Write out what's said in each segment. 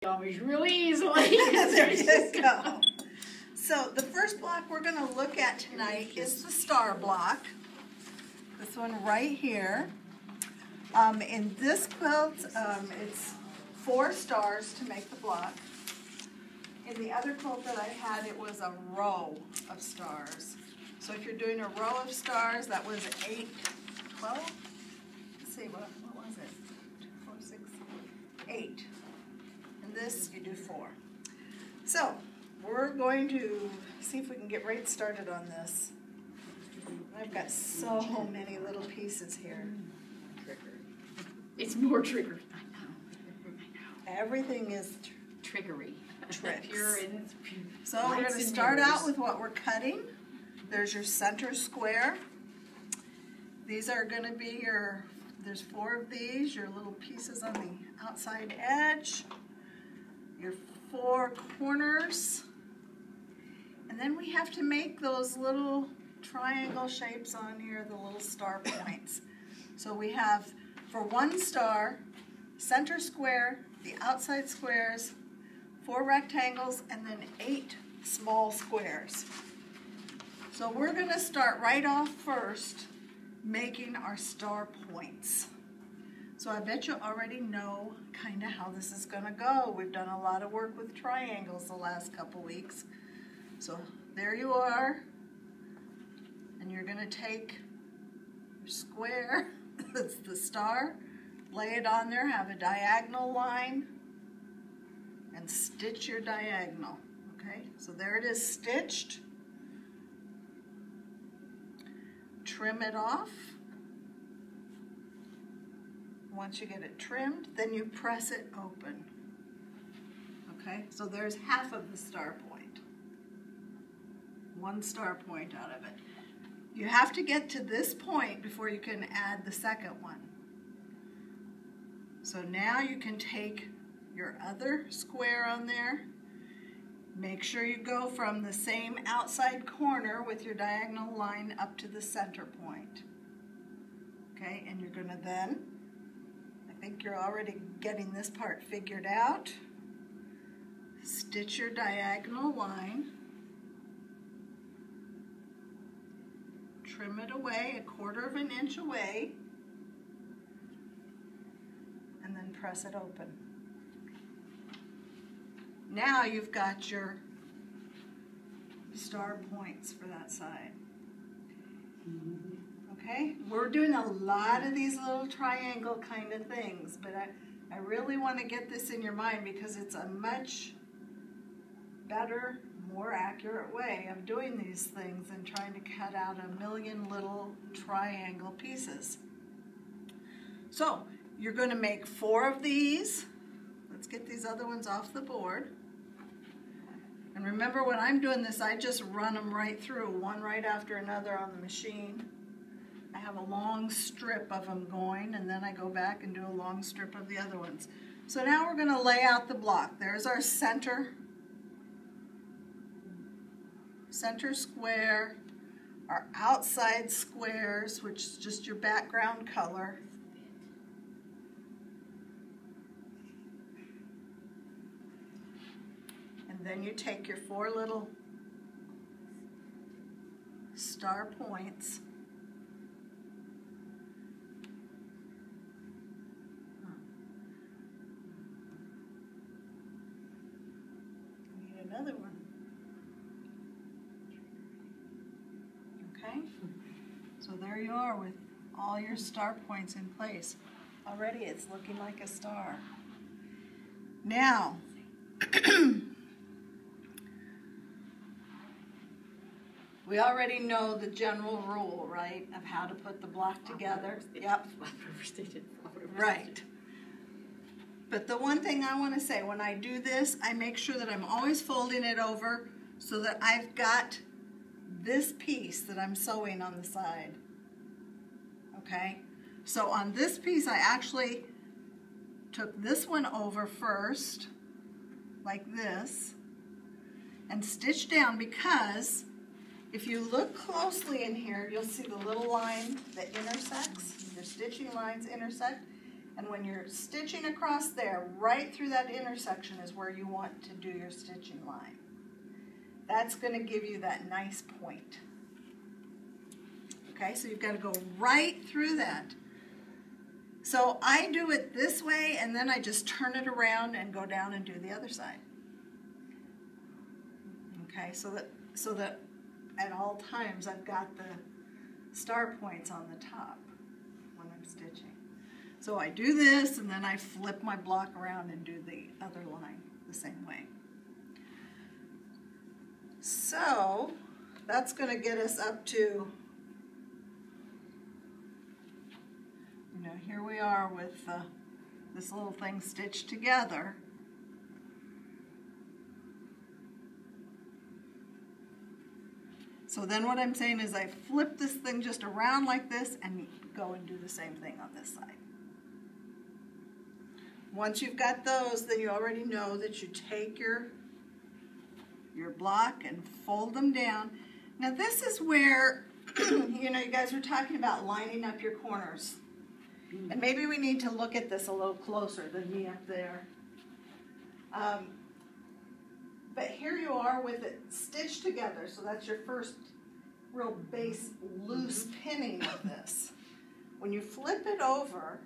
Always really easily. There you go. So the first block we're going to look at tonight is the star block. This one right here. In this quilt, it's 4 stars to make the block. In the other quilt that I had, it was a row of stars. So if you're doing a row of stars, that was 8, 12? Let's see, what was it? 2, 4, 6, 8. And this, you do 4. So we're going to see if we can get right started on this. I've got so many little pieces here. It's more trigger. I know. Everything is Triggery. tricks. Pure and So we're going to start out with what we're cutting. There's your center square. These are going to be your, there's 4 of these, your little pieces on the outside edge, your 4 corners, and then we have to make those little triangle shapes on here, the little star points. So we have, for 1 star, center square, the outside squares, 4 rectangles, and then 8 small squares. So we're going to start right off first making our star points. So I bet you already know kind of how this is going to go. We've done a lot of work with triangles the last couple weeks. So there you are. And you're going to take your square, that's the star, lay it on there, have a diagonal line, and stitch your diagonal. Okay, so there it is stitched. Trim it off. Once you get it trimmed, then you press it open. Okay, so there's half of the star point. 1 star point out of it. You have to get to this point before you can add the second one. So now you can take your other square on there. Make sure you go from the same outside corner with your diagonal line up to the center point. Okay, and you're going to then, I think you're already getting this part figured out, stitch your diagonal line, trim it away 1/4 of an inch away, and then press it open. Now you've got your star points for that side. Okay, we're doing a lot of these little triangle kind of things, but I really want to get this in your mind because it's a much better, more accurate way of doing these things than trying to cut out a million little triangle pieces. So you're going to make 4 of these. Let's get these other ones off the board. And remember, when I'm doing this, I just run them right through, one right after another on the machine. I have a long strip of them going, and then I go back and do a long strip of the other ones. So now we're going to lay out the block. There's our center square, our outside squares, which is just your background color. Then you take your 4 little star points. Need another one. Okay? So there you are with all your star points in place. Already it's looking like a star. Now, we already know the general rule, right, of how to put the block together. Yep. Right. But the one thing I want to say, when I do this, I make sure that I'm always folding it over so that I've got this piece that I'm sewing on the side. Okay? So on this piece, I actually took this one over first, like this, and stitched down because if you look closely in here, you'll see the little line that intersects. Your stitching lines intersect. And when you're stitching across there, right through that intersection is where you want to do your stitching line. That's going to give you that nice point. Okay, so you've got to go right through that. So I do it this way, and then I just turn it around and go down and do the other side. Okay, so that at all times I've got the star points on the top when I'm stitching. So I do this, and then I flip my block around and do the other line the same way. So that's going to get us up to, you know, here we are with this little thing stitched together. So then what I'm saying is I flip this thing just around like this and go and do the same thing on this side. Once you've got those, then you already know that you take your block and fold them down. Now this is where, you know, you guys were talking about lining up your corners. And maybe we need to look at this a little closer than me up there. But here you are with it stitched together, so that's your first real base loose pinning of this. When you flip it over,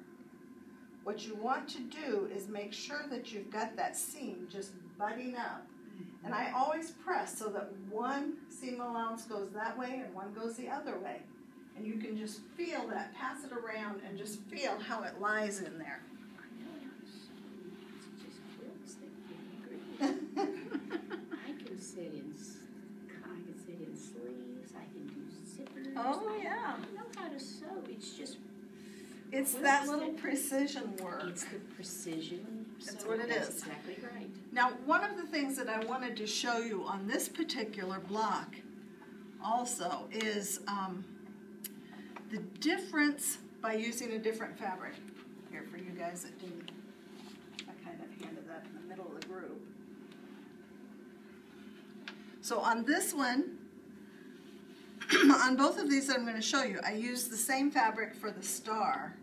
what you want to do is make sure that you've got that seam just butting up. And I always press so that one seam allowance goes that way and one goes the other way. And you can just feel that, pass it around and just feel how it lies in there. I can sit in sleeves, I can do zippers. Oh, yeah. I know how to sew. It's that little precision work. It's the precision. That's what it That's is. exactly right. Now, one of the things that I wanted to show you on this particular block also is the difference by using a different fabric. Here, for you guys that didn't, I kind of handed that in the middle of the group. So on this one, on both of these that I'm going to show you, I used the same fabric for the star.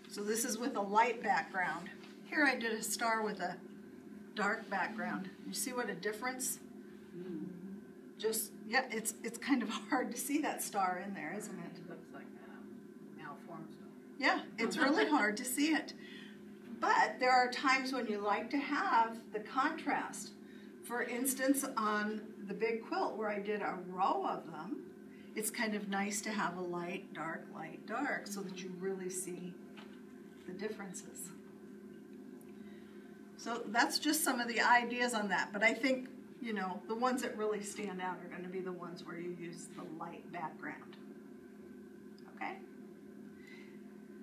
So this is with a light background. Here I did a star with a dark background. You see what a difference? Just, yeah, it's kind of hard to see that star in there, isn't it? It looks like malformed stuff. Yeah, it's really hard to see it. But there are times when you like to have the contrast. For instance, on the big quilt where I did a row of them, it's kind of nice to have a light, dark, so that you really see the differences. So that's just some of the ideas on that. But I think, you know, the ones that really stand out are going to be the ones where you use the light background. Okay?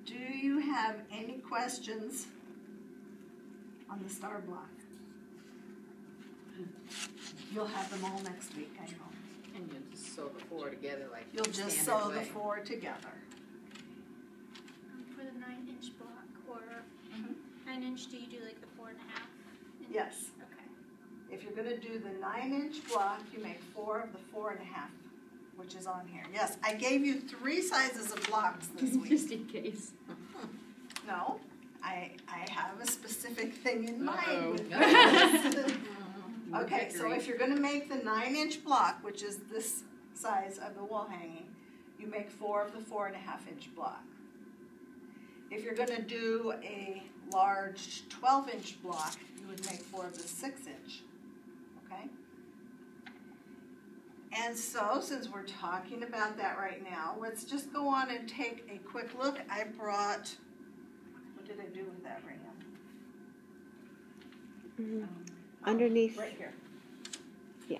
Do you have any questions on the star block? You'll have them all next week, I know. And you'll just sew the four together like You'll just sew the four together. For the 9-inch block, or 9-inch, do you do like the 4.5? Yes. Okay. If you're going to do the 9-inch block, you make 4 of the 4.5, which is on here. Yes, I gave you 3 sizes of blocks this week. Just in case. No, I have a specific thing in mind. Uh-oh. With this. Okay, so if you're going to make the 9-inch block, which is this size of the wall hanging, you make 4 of the 4.5-inch block. If you're going to do a large 12-inch block, you would make 4 of the 6-inch. Okay? And so, since we're talking about that right now, let's just go on and take a quick look. I brought, what did I do with that right now? Underneath. Right here. Yeah.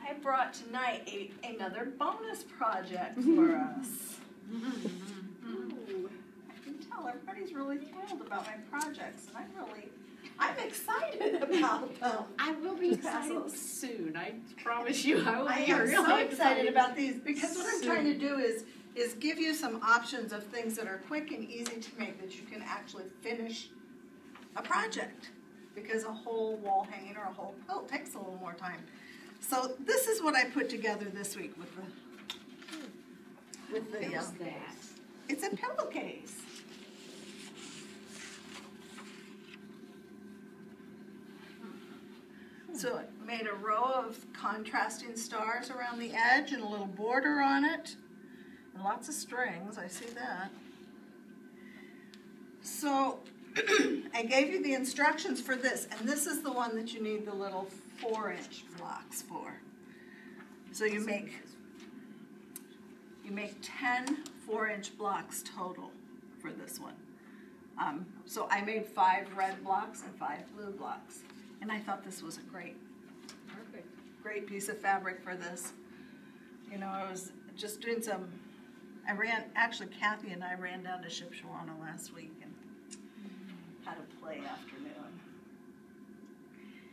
I brought tonight another bonus project for us. I can tell everybody's really thrilled about my projects, and I'm excited about them. I will be excited soon. I promise you I will I be am really so excited about these because what I'm trying to do is give you some options of things that are quick and easy to make that you can actually finish a project. Because a whole wall hanging or a whole quilt takes a little more time. So this is what I put together this week with the What's that? It's a pillowcase. So it made a row of contrasting stars around the edge and a little border on it. And lots of strings, I see that. So I gave you the instructions for this, and this is the one that you need the little 4-inch blocks for. So you make 10 4-inch blocks total for this one. So I made 5 red blocks and 5 blue blocks. And I thought this was a great piece of fabric for this. You know, I was just doing some, actually Kathy and I ran down to Shipshawana last week and had a play afternoon.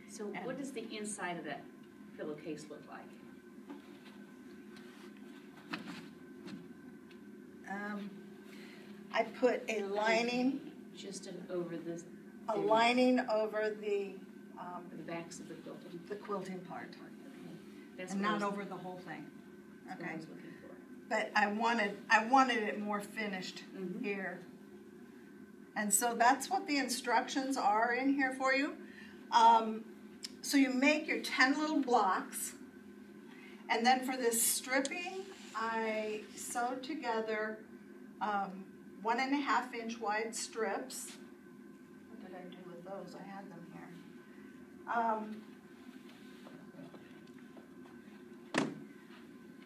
So what does the inside of that pillowcase look like? I put a lining. Just over this. A lining over the backs of the quilting. The quilting part. Okay. That's and not over the whole thing. That's okay. What I was looking for. But I wanted it more finished here. And so that's what the instructions are in here for you. So you make your 10 little blocks, and then for this stripping, I sewed together 1.5 inch wide strips. What did I do with those? I had them here.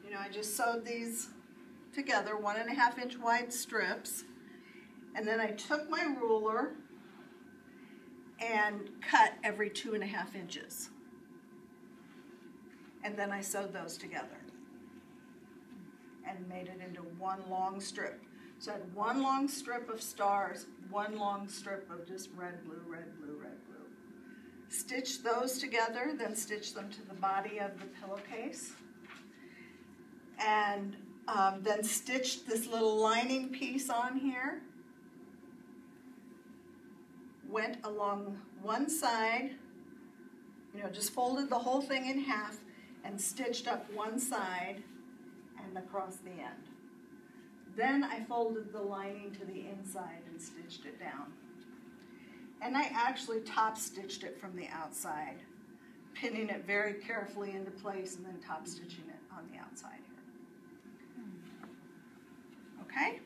You know, I just sewed these together, 1.5 inch wide strips, and then I took my ruler and cut every 2.5 inches. And then I sewed those together and made it into one long strip. So I had one long strip of stars, one long strip of just red, blue, red, blue, red, blue. Stitch those together, then stitch them to the body of the pillowcase. And then stitch this little lining piece on here. Went along one side, you know, just folded the whole thing in half and stitched up one side and across the end. Then I folded the lining to the inside and stitched it down. And I actually top stitched it from the outside, pinning it very carefully into place and then top stitching it on the outside here. Okay?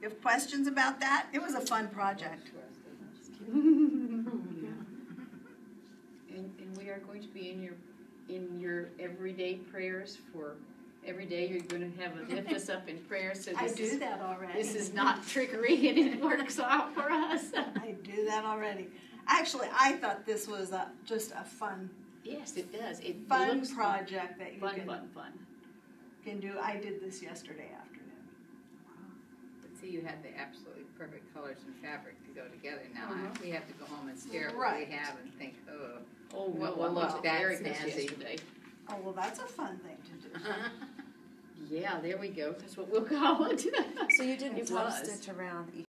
You have questions about that? It was a fun project. And we are going to be in your everyday prayers for every day. You're going to have a lift us up in prayer. So I do that already. This is not trickery, and it works out for us. I do that already. Actually, I thought this was just a fun. Yes, it does. It fun looks project that you can do. I did this yesterday afternoon. But see, you had the absolutely perfect colors and fabric to go together. Now we have to go home and stare at what we have and think, what will look that snazzy. Oh, well, that's a fun thing to do. Yeah, there we go. That's what we'll call it. So you didn't top stitch around each